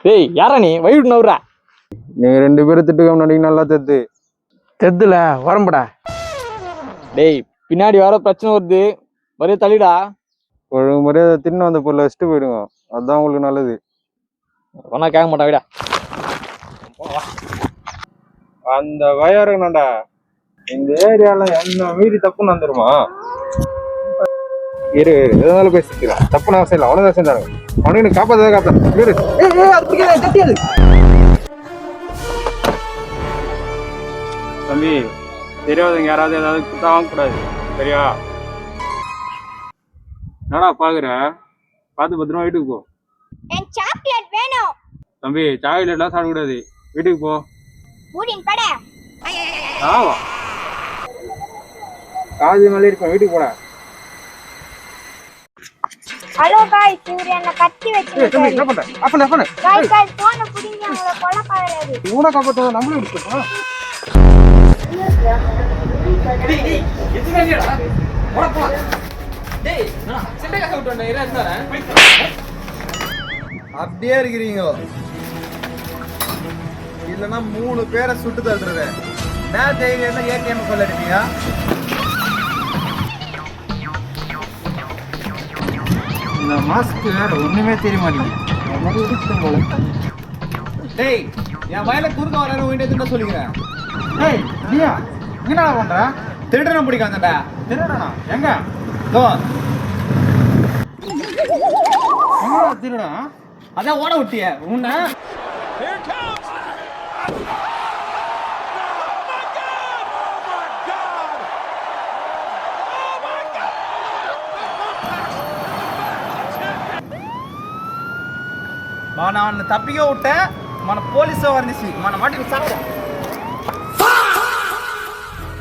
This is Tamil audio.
டேய் யாரா நீ வயிறு நவுறா? நீங்க 2 பேரும் திட்டுக்க முன்னாடி நல்லா தெத்து. தெத்துல வரம்படா. டேய் பின்னாடி வர பிரச்சனை வருது, ஒரே தள்ளிடா. ஒழுங்கு முறையை தின்னு வந்த பொருளை வச்சுட்டு போயிடுங்க, அதுதான் உங்களுக்கு நல்லது. ஒன்னா கேட்க மாட்டா விடா. அந்த பயம் இருக்கணும்டா. இந்த ஏரியால என்ன மீறி தப்புன்னு வந்துருமா? இரு எதனால பேசிக்கலாம், தப்பு நான் செய்யலாம், அவனுதான் செஞ்சாங்க. அவனுக்கு காப்பாத்ததான் காப்பாத்து. தம்பி, தெரியாதவங்க யாராவது ஏதாவது குத்தா வாங்கக்கூடாது, சரியா? என்னடா பாக்குற, பார்த்து பத்திரமா வீட்டுக்கு போ. என் சாக்லேட் வேணும். தம்பி சாக்லேட்லாம் சாப்பிடக்கூடாது, வீட்டுக்கு போ. பூடின் பட. ஆமா காது மேலே இருக்கும், வீட்டுக்கு போடா. ஹலோ गाइस, இவரு என்ன கட்டி வச்சிருக்காரு. தம்பி என்ன பண்ற? அப்பன गाइस போன புடிங்க அவள கொலை பாக்குறாரு. இவனை காப்பாத்த நம்மளே விட்டுறோம். டேய் எதுக்கு இல்லடா? போடா போ. டேய் நான் செண்டை காசு விட்டு வந்தேன், இரு சார். அப்படியே இருக்கிறீங்க, இல்லைன்னா 3 பேரை சுட்டு தள்ளுறேன். நான் தைரியம்னா ஏடிஎம் சொல்ல எடுப்பீங்க. இந்த மாஸ்க்கு வேற ஒண்ணுமே தெரிய மாட்டேங்குது. டேய், என் வயல குறுக்க வர வேண்டியதுன்னு சொல்லிக்கிறேன். டேய் நீயா என்னடா பண்ற? திருடனை பிடிக்காதடா. திருடனா? எங்க தோ எங்கடா திருடா? அதான் ஓட விட்டிய உன்ன. మన తప్పిగా ఉంటే మన పోలీసు వారిని మన మాటికి సాగు